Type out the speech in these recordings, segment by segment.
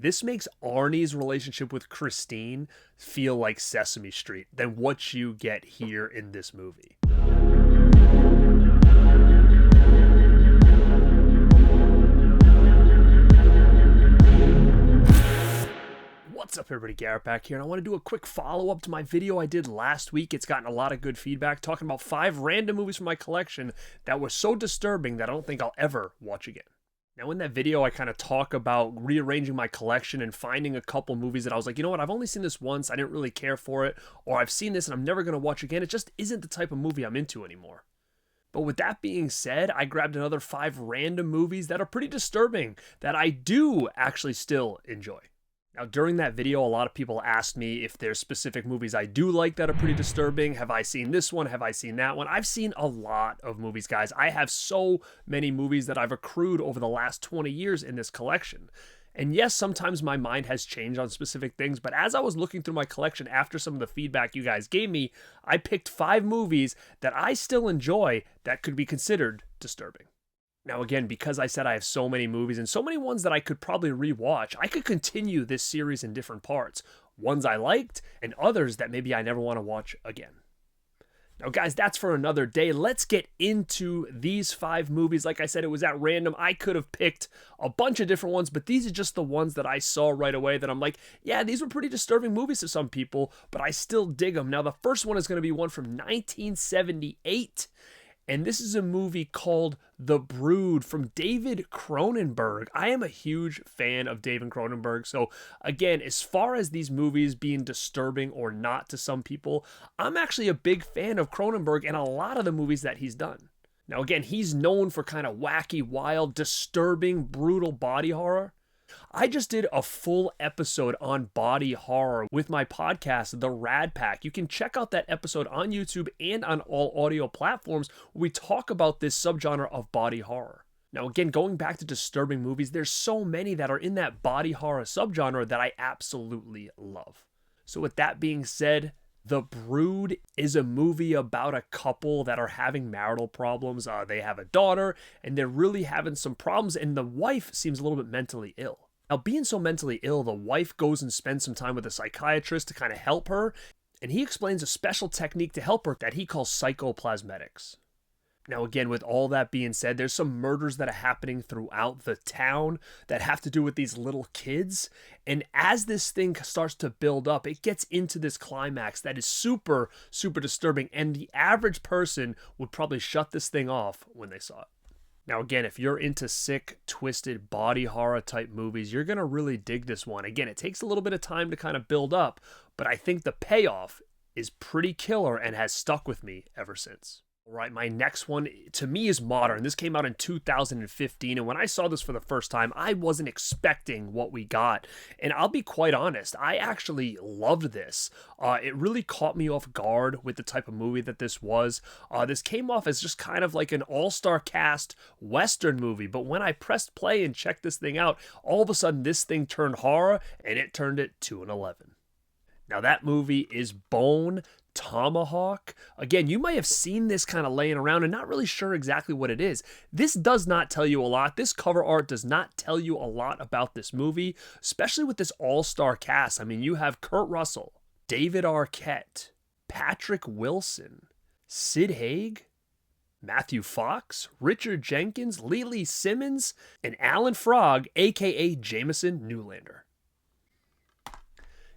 This makes Arnie's relationship with Christine feel like Sesame Street than what you get here in this movie. What's up everybody, Garrett back here, and I want to do a quick follow-up to my video I did last week. It's gotten a lot of good feedback talking about 5 random movies from my collection that were so disturbing that I don't think I'll ever watch again. Now in that video, I kind of talk about rearranging my collection and finding a couple movies that I was like, you know what, I've only seen this once, I didn't really care for it, or I've seen this and I'm never going to watch again. It just isn't the type of movie I'm into anymore. But with that being said, I grabbed another 5 random movies that are pretty disturbing that I do actually still enjoy. Now, during that video, a lot of people asked me if there's specific movies I do like that are pretty disturbing. Have I seen this one? Have I seen that one? I've seen a lot of movies, guys. I have so many movies that I've accrued over the last 20 years in this collection. And yes, sometimes my mind has changed on specific things, but as I was looking through my collection after some of the feedback you guys gave me, I picked 5 movies that I still enjoy that could be considered disturbing. Now again, because I said I have so many movies and so many ones that I could probably rewatch, I could continue this series in different parts. Ones I liked and others that maybe I never want to watch again. Now guys, that's for another day. Let's get into these 5 movies. Like I said, it was at random. I could have picked a bunch of different ones, but these are just the ones that I saw right away that I'm like, yeah, these were pretty disturbing movies to some people, but I still dig them. Now the first one is going to be one from 1978. And this is a movie called The Brood from David Cronenberg. I am a huge fan of David Cronenberg. So again, as far as these movies being disturbing or not to some people, I'm actually a big fan of Cronenberg and a lot of the movies that he's done. Now again, he's known for kind of wacky, wild, disturbing, brutal body horror. I just did a full episode on body horror with my podcast, The Radpack. You can check out that episode on YouTube and on all audio platforms where we talk about this subgenre of body horror. Now again, going back to disturbing movies, there's so many that are in that body horror subgenre that I absolutely love. So with that being said, The Brood is a movie about a couple that are having marital problems. They have a daughter and they're really having some problems, and the wife seems a little bit mentally ill. Now, being so mentally ill, the wife goes and spends some time with a psychiatrist to kind of help her, and he explains a special technique to help her that he calls psychoplasmatics. Now again, with all that being said, there's some murders that are happening throughout the town that have to do with these little kids. And as this thing starts to build up, it gets into this climax that is super, super disturbing. And the average person would probably shut this thing off when they saw it. Now again, if you're into sick, twisted body horror type movies, you're going to really dig this one. Again, it takes a little bit of time to kind of build up, but I think the payoff is pretty killer and has stuck with me ever since. All right, my next one, to me, is modern. This came out in 2015, and when I saw this for the first time, I wasn't expecting what we got. And I'll be quite honest, I actually loved this. It really caught me off guard with the type of movie that this was. This came off as just kind of like an all-star cast Western movie, but when I pressed play and checked this thing out, all of a sudden this thing turned horror, and it turned it to an 11. Now that movie is Bone Tomahawk. Again, you might have seen this kind of laying around and not really sure exactly what it is. This does not tell you a lot. This cover art does not tell you a lot about this movie, especially with this all-star cast. I mean, you have Kurt Russell, David Arquette, Patrick Wilson, Sid Haig, Matthew Fox, Richard Jenkins, Lily Simmons, and Alan Frog, aka Jameson Newlander.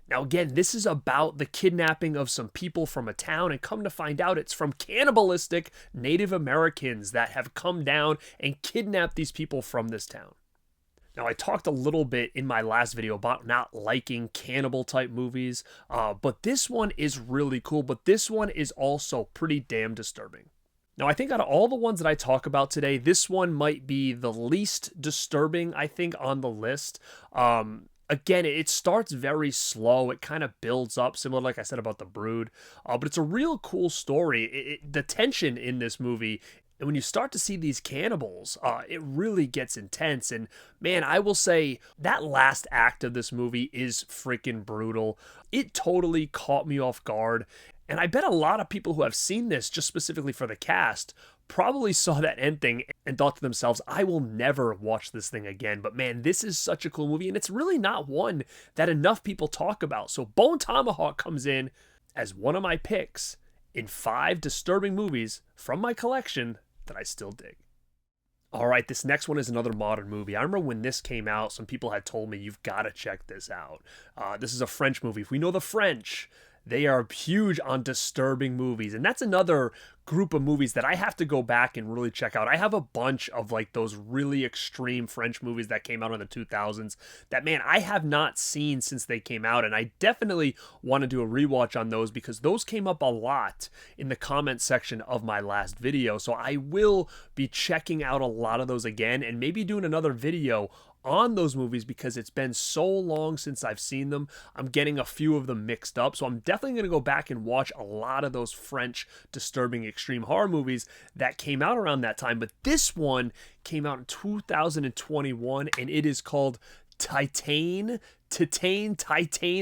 Now again, this is about the kidnapping of some people from a town, and come to find out it's from cannibalistic Native Americans that have come down and kidnapped these people from this town. Now I talked a little bit in my last video about not liking cannibal type movies, but this one is really cool, but this one is also pretty damn disturbing. Now, I think out of all the ones that I talk about today, this one might be the least disturbing, I think, on the list. Again, it starts very slow. It kind of builds up, similar like I said about The Brood. But it's a real cool story. The tension in this movie, and when you start to see these cannibals, it really gets intense. And man, I will say that last act of this movie is freaking brutal. It totally caught me off guard. And I bet a lot of people who have seen this just specifically for the cast probably saw that ending and thought to themselves, I will never watch this thing again. But man, this is such a cool movie, and it's really not one that enough people talk about. So Bone Tomahawk comes in as one of my picks in 5 disturbing movies from my collection that I still dig. All right, this next one is another modern movie. I remember when this came out, some people had told me, you've got to check this out. This is a French movie. If we know the French, they are huge on disturbing movies. And that's another group of movies that I have to go back and really check out. I have a bunch of like those really extreme French movies that came out in the 2000s that, man, I have not seen since they came out. And I definitely want to do a rewatch on those because those came up a lot in the comment section of my last video. So I will be checking out a lot of those again and maybe doing another video on those movies because it's been so long since I've seen them. I'm getting a few of them mixed up. So I'm definitely going to go back and watch a lot of those French disturbing extreme horror movies that came out around that time. But this one came out in 2021 and it is called Titane,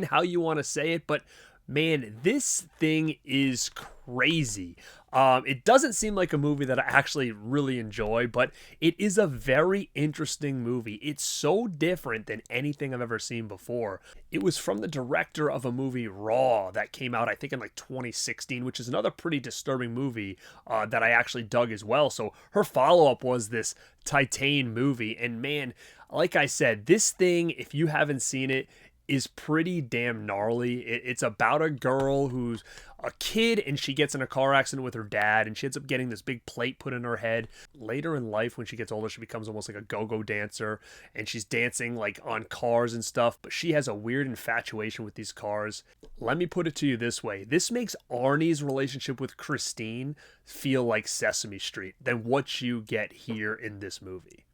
how you want to say it. But man, this thing is crazy. It doesn't seem like a movie that I actually really enjoy, but it is a very interesting movie. It's so different than anything I've ever seen before. It was from the director of a movie, Raw, that came out, I think, in like 2016, which is another pretty disturbing movie that I actually dug as well. So her follow-up was this Titane movie. And man, like I said, this thing, if you haven't seen it, is pretty damn gnarly. It's about a girl who's a kid and she gets in a car accident with her dad and she ends up getting this big plate put in her head. Later in life, when she gets older, she becomes almost like a go-go dancer and she's dancing like on cars and stuff, but she has a weird infatuation with these cars. Let me put it to you this way. This makes Arnie's relationship with Christine feel like Sesame Street than what you get here in this movie.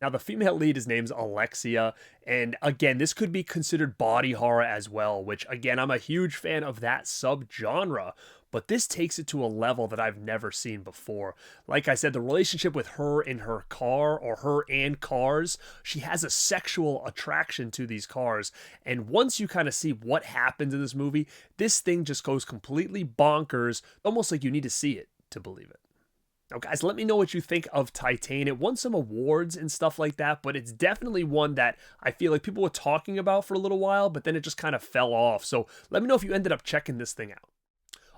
Now, the female lead is named Alexia, and again, this could be considered body horror as well, which, again, I'm a huge fan of that subgenre, but this takes it to a level that I've never seen before. Like I said, the relationship with her in her car, or her and cars, she has a sexual attraction to these cars, and once you kind of see what happens in this movie, this thing just goes completely bonkers, almost like you need to see it to believe it. Now, guys, let me know what you think of Titane. It won some awards and stuff like that, but it's definitely one that I feel like people were talking about for a little while, but then it just kind of fell off. So let me know if you ended up checking this thing out.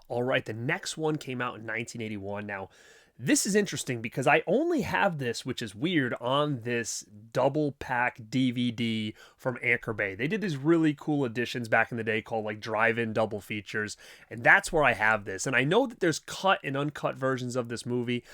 All right, the next one came out in 1981. Now, this is interesting because I only have this, which is weird, on this double pack DVD from Anchor Bay. They did these really cool editions back in the day called like drive-in double features, and that's where I have this. And I know that there's cut and uncut versions of this movie.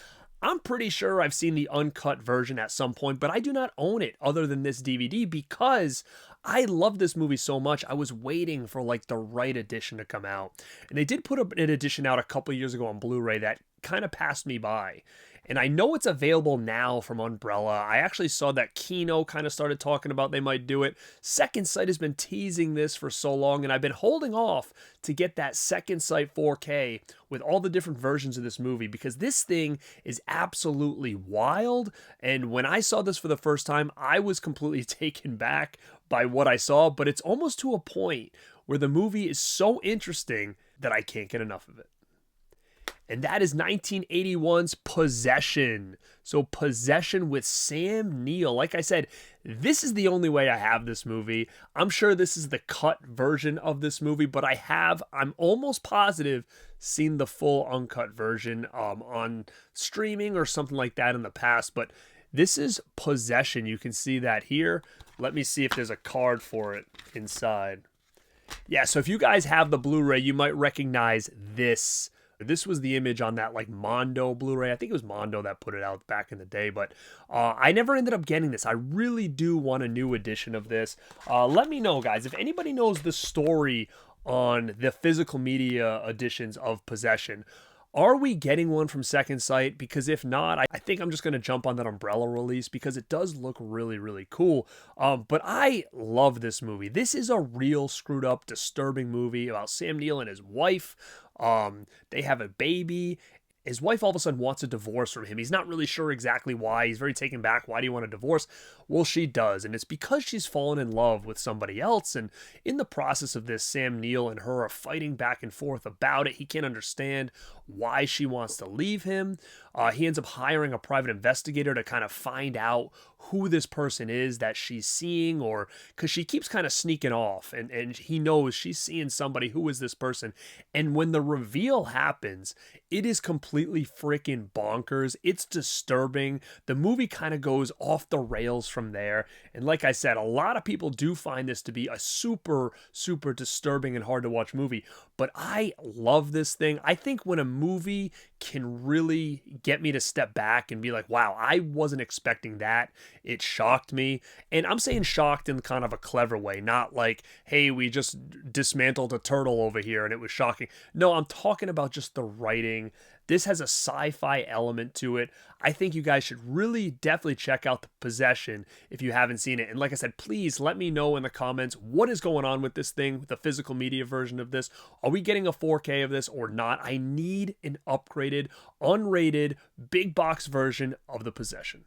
I'm pretty sure I've seen the uncut version at some point, but I do not own it other than this DVD because I love this movie so much. I was waiting for like the right edition to come out. And they did put an edition out a couple years ago on Blu-ray that kind of passed me by. And I know it's available now from Umbrella. I actually saw that Kino kind of started talking about they might do it. Second Sight has been teasing this for so long, and I've been holding off to get that Second Sight 4K with all the different versions of this movie because this thing is absolutely wild. And when I saw this for the first time, I was completely taken back by what I saw, but it's almost to a point where the movie is so interesting that I can't get enough of it. And that is 1981's Possession. So Possession with Sam Neill. Like I said, this is the only way I have this movie. I'm sure this is the cut version of this movie, but I'm almost positive, seen the full uncut version on streaming or something like that in the past. But this is Possession. You can see that here. Let me see if there's a card for it inside. Yeah, so if you guys have the Blu-ray, you might recognize this. This was the image on that like Mondo Blu-ray. I think it was Mondo that put it out back in the day, but I never ended up getting this. I really do want a new edition of this. Let me know, guys, if anybody knows the story on the physical media editions of Possession. Are we getting one from Second Sight? Because if not, I think I'm just going to jump on that Umbrella release because it does look really, really cool. But I love this movie. This is a real screwed up, disturbing movie about Sam Neill and his wife. They have a baby. His wife all of a sudden wants a divorce from him. He's not really sure exactly why. He's very taken back. Why do you want a divorce? Well, she does, and it's because she's fallen in love with somebody else, and in the process of this, Sam Neill and her are fighting back and forth about it. He can't understand why she wants to leave him. He ends up hiring a private investigator to kind of find out who this person is that she's seeing, or because she keeps kind of sneaking off, and he knows she's seeing somebody. Who is this person? And when the reveal happens, it is completely freaking bonkers. It's disturbing. The movie kind of goes off the rails from there. And like I said, a lot of people do find this to be a super, super disturbing and hard to watch movie. But I love this thing. I think when a movie can really get me to step back and be like, wow, I wasn't expecting that. It shocked me. And I'm saying shocked in kind of a clever way, not like, hey, we just dismantled a turtle over here and it was shocking. No, I'm talking about just the writing. This has a sci-fi element to it. I think you guys should really definitely check out The Possession if you haven't seen it. And like I said, please let me know in the comments what is going on with this thing, the physical media version of this. Are we getting a 4K of this or not? I need an upgraded, unrated, big box version of The Possession.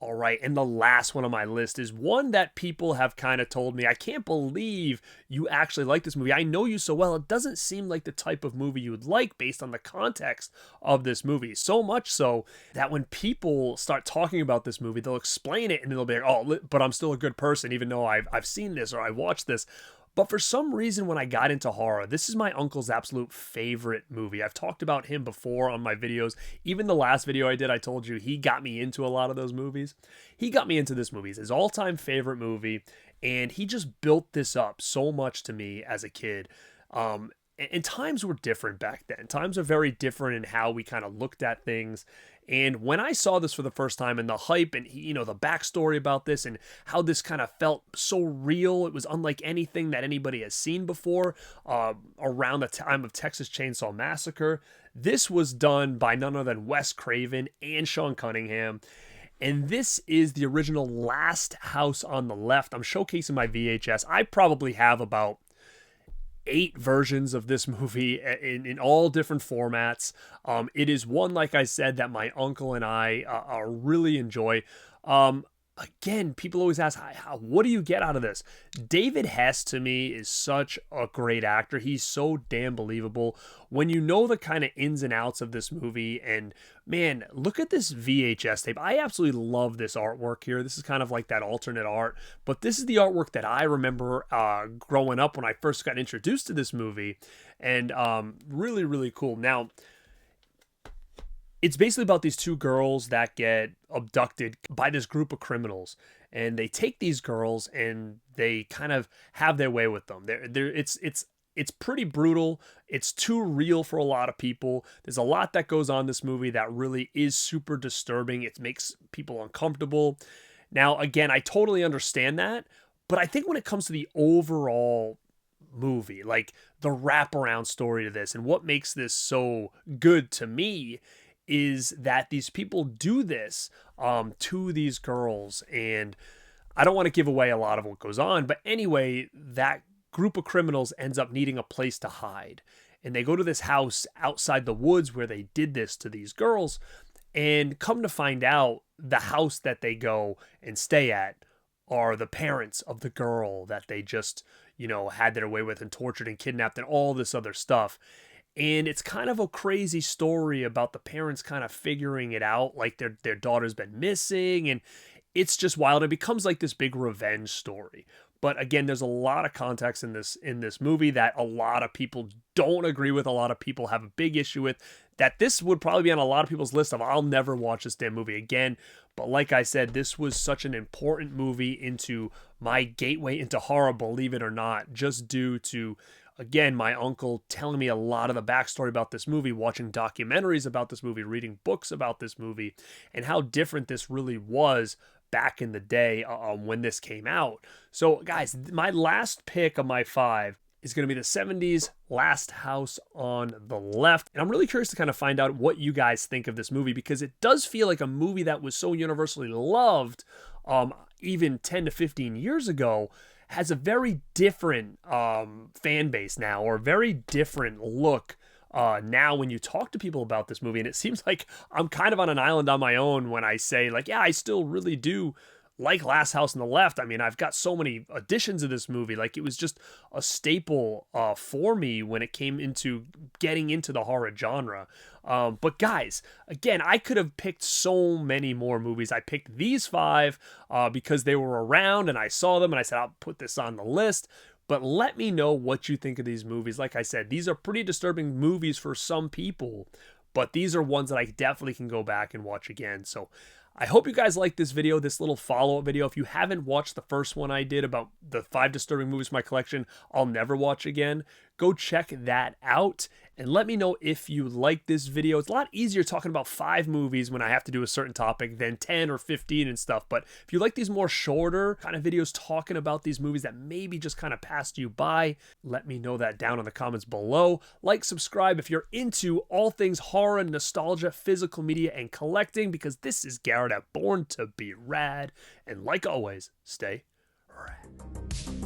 All right, and the last one on my list is one that people have kind of told me, I can't believe you actually like this movie. I know you so well. It doesn't seem like the type of movie you would like based on the context of this movie. So much so that when people start talking about this movie, they'll explain it and they'll be like, oh, but I'm still a good person even though I've seen this or I watched this. But for some reason, when I got into horror, this is my uncle's absolute favorite movie. I've talked about him before on my videos. Even the last video I did, I told you he got me into a lot of those movies. He got me into this movie. It's his all-time favorite movie, and he just built this up so much to me as a kid. And times were different back then. Times are very different in how we kind of looked at things. And when I saw this for the first time and the hype and, the backstory about this and how this kind of felt so real, it was unlike anything that anybody has seen before around the time of Texas Chainsaw Massacre. This was done by none other than Wes Craven and Sean Cunningham. And this is the original Last House on the Left. I'm showcasing my VHS. I probably have about 8 versions of this movie in all different formats. It is one, like I said, that my uncle and I really enjoy. Again, people always ask, what do you get out of this? David Hess, to me, is such a great actor. He's so damn believable. When you know the kind of ins and outs of this movie, and man, look at this VHS tape. I absolutely love this artwork here. This is kind of like that alternate art, but this is the artwork that I remember growing up when I first got introduced to this movie, and really, really cool. Now, it's basically about these 2 girls that get abducted by this group of criminals, and they take these girls and they kind of have their way with them. It's pretty brutal. It's too real for a lot of people. There's a lot that goes on in this movie that really is super disturbing. It makes people uncomfortable. Now, again, I totally understand that, but I think when it comes to the overall movie, like the wraparound story to this and what makes this so good to me, is that these people do this to these girls. And I don't want to give away a lot of what goes on, but anyway, that group of criminals ends up needing a place to hide. And they go to this house outside the woods where they did this to these girls, and come to find out the house that they go and stay at are the parents of the girl that they just, had their way with and tortured and kidnapped and all this other stuff. And it's kind of a crazy story about the parents kind of figuring it out, like their daughter's been missing, and it's just wild. It becomes like this big revenge story. But again, there's a lot of context in this movie that a lot of people don't agree with, a lot of people have a big issue with, that this would probably be on a lot of people's list of I'll never watch this damn movie again. But like I said, this was such an important movie into my gateway into horror, believe it or not, just due to, again, my uncle telling me a lot of the backstory about this movie, watching documentaries about this movie, reading books about this movie, and how different this really was back in the day when this came out. So, guys, my last pick of my 5 is going to be the 70s Last House on the Left. And I'm really curious to kind of find out what you guys think of this movie, because it does feel like a movie that was so universally loved even 10 to 15 years ago, has a very different fan base now, or a very different look now when you talk to people about this movie. And it seems like I'm kind of on an island on my own when I say, like, yeah, I still really do like Last House on the Left, I mean, I've got so many editions of this movie. Like, it was just a staple for me when it came into getting into the horror genre. But guys, again, I could have picked so many more movies. I picked these 5 because they were around and I saw them and I said, I'll put this on the list. But let me know what you think of these movies. Like I said, these are pretty disturbing movies for some people, but these are ones that I definitely can go back and watch again. So I hope you guys like this video, this little follow-up video. If you haven't watched the first one I did about the 5 disturbing movies from my collection I'll never watch again, go check that out and let me know if you like this video. It's a lot easier talking about 5 movies when I have to do a certain topic than 10 or 15 and stuff. But if you like these more shorter kind of videos talking about these movies that maybe just kind of passed you by, let me know that down in the comments below. Like, subscribe if you're into all things horror, nostalgia, physical media, and collecting, because this is Garrett at Born to Be Rad. And like always, stay rad.